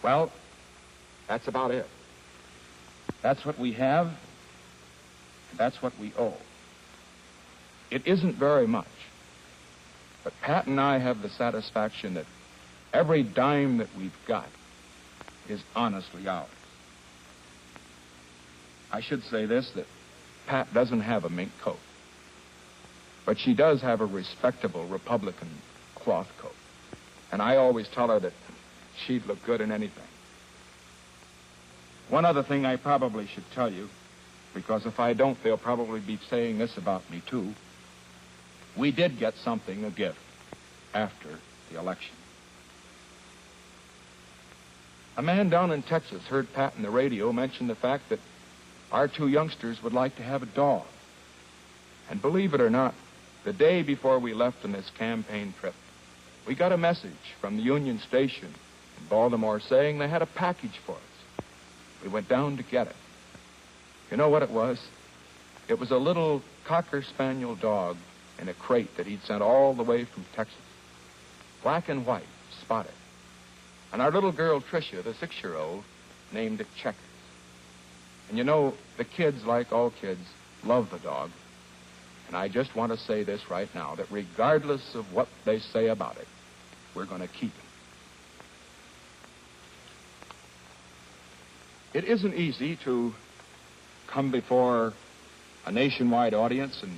Well, that's about it. That's what we have, and that's what we owe. It isn't very much, but Pat and I have the satisfaction that every dime that we've got is honestly ours. I should say this, that Pat doesn't have a mink coat, but she does have a respectable Republican cloth coat. And I always tell her that she'd look good in anything. One other thing I probably should tell you, because if I don't, they'll probably be saying this about me, too. We did get something, a gift, after the election. A man down in Texas heard Pat on the radio mention the fact that our two youngsters would like to have a dog. And believe it or not, the day before we left on this campaign trip, we got a message from the Union Station in Baltimore saying they had a package for us. We went down to get it. You know what it was? It was a little Cocker Spaniel dog in a crate that he'd sent all the way from Texas. Black and white, spotted. And our little girl, Tricia, the 6-year-old, named it Checkers. And you know, the kids, like all kids, love the dog. And I just want to say this right now, that regardless of what they say about it, we're going to keep it. It isn't easy to come before a nationwide audience and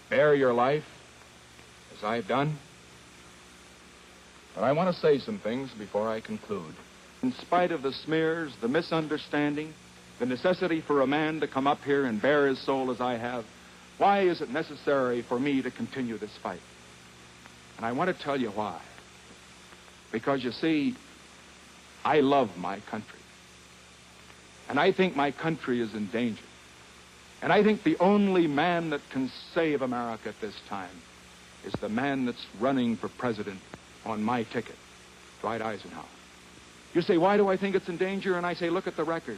bare your life, as I've done. But I want to say some things before I conclude. In spite of the smears, the misunderstanding, the necessity for a man to come up here and bare his soul as I have, why is it necessary for me to continue this fight? And I want to tell you why. Because, you see, I love my country. And I think my country is in danger. And I think the only man that can save America at this time is the man that's running for president on my ticket, Dwight Eisenhower. You say, why do I think it's in danger? And I say, look at the record.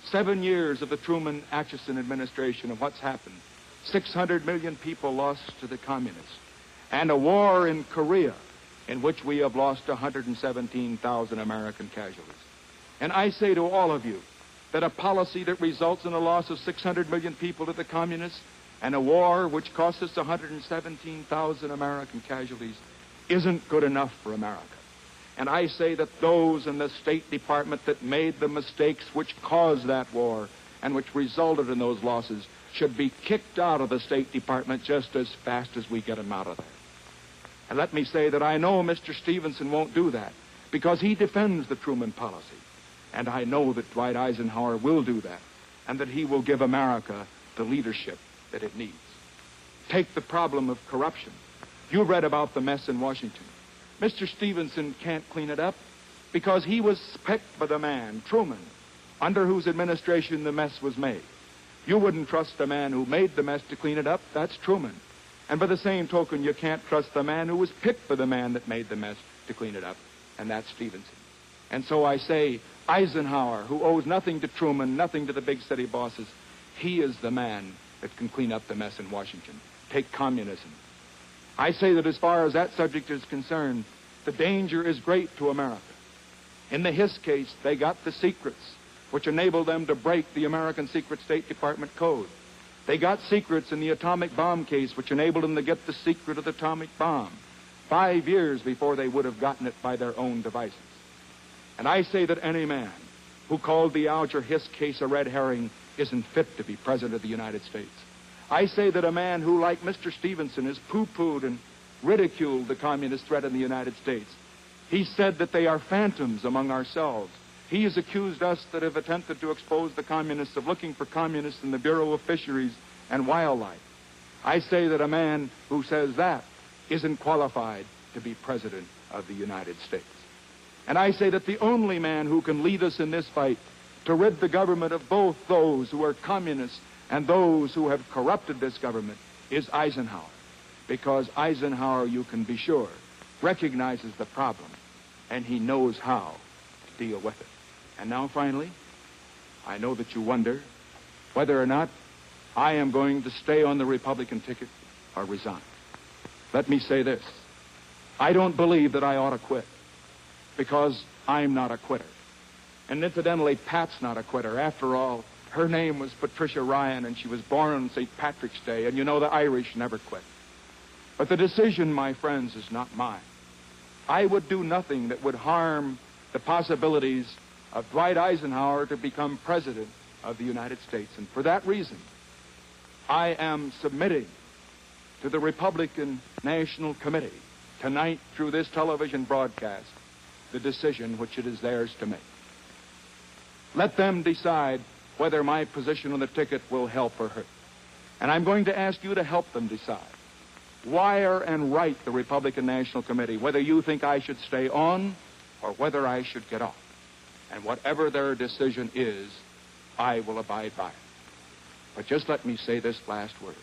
7 years of the Truman-Atchison administration of what's happened. 600 million people lost to the communists. And a war in Korea in which we have lost 117,000 American casualties. And I say to all of you that a policy that results in the loss of 600 million people to the communists and a war which costs us 117,000 American casualties isn't good enough for America. And I say that those in the State Department that made the mistakes which caused that war and which resulted in those losses should be kicked out of the State Department just as fast as we get them out of there. And let me say that I know Mr. Stevenson won't do that because he defends the Truman policy. And I know that Dwight Eisenhower will do that and that he will give America the leadership that it needs. Take the problem of corruption. You read about the mess in Washington. Mr. Stevenson can't clean it up because he was picked by the man, Truman, under whose administration the mess was made. You wouldn't trust the man who made the mess to clean it up. That's Truman. And by the same token, you can't trust the man who was picked by the man that made the mess to clean it up, and that's Stevenson. And so I say, Eisenhower, who owes nothing to Truman, nothing to the big city bosses, he is the man that can clean up the mess in Washington. Take communism. I say that as far as that subject is concerned, the danger is great to America. In the Hiss case, they got the secrets which enabled them to break the American secret State Department code. They got secrets in the atomic bomb case which enabled them to get the secret of the atomic bomb 5 years before they would have gotten it by their own devices. And I say that any man who called the Alger Hiss case a red herring isn't fit to be president of the United States. I say that a man who, like Mr. Stevenson, has pooh-poohed and ridiculed the communist threat in the United States. He said that they are phantoms among ourselves. He has accused us that have attempted to expose the communists of looking for communists in the Bureau of Fisheries and Wildlife. I say that a man who says that isn't qualified to be president of the United States. And I say that the only man who can lead us in this fight to rid the government of both those who are communists and those who have corrupted this government is Eisenhower. Because Eisenhower, you can be sure, recognizes the problem, and he knows how to deal with it. And now, finally, I know that you wonder whether or not I am going to stay on the Republican ticket or resign. Let me say this. I don't believe that I ought to quit, because I'm not a quitter. And incidentally, Pat's not a quitter. After all, her name was Patricia Ryan, and she was born on St. Patrick's Day, and you know the Irish never quit. But the decision, my friends, is not mine. I would do nothing that would harm the possibilities of Dwight Eisenhower to become president of the United States. And for that reason, I am submitting to the Republican National Committee tonight through this television broadcast the decision which it is theirs to make. Let them decide whether my position on the ticket will help or hurt. And I'm going to ask you to help them decide. Wire and write the Republican National Committee whether you think I should stay on or whether I should get off. And whatever their decision is, I will abide by it. But just let me say this last word.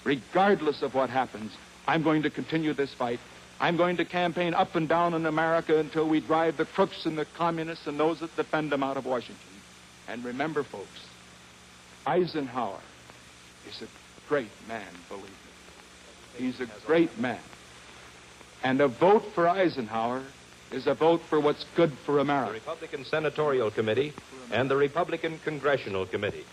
Regardless of what happens, I'm going to continue this fight. I'm going to campaign up and down in America until we drive the crooks and the communists and those that defend them out of Washington. And remember, folks, Eisenhower is a great man, believe me. He's a great man. And a vote for Eisenhower is a vote for what's good for America. The Republican Senatorial Committee and the Republican Congressional Committee.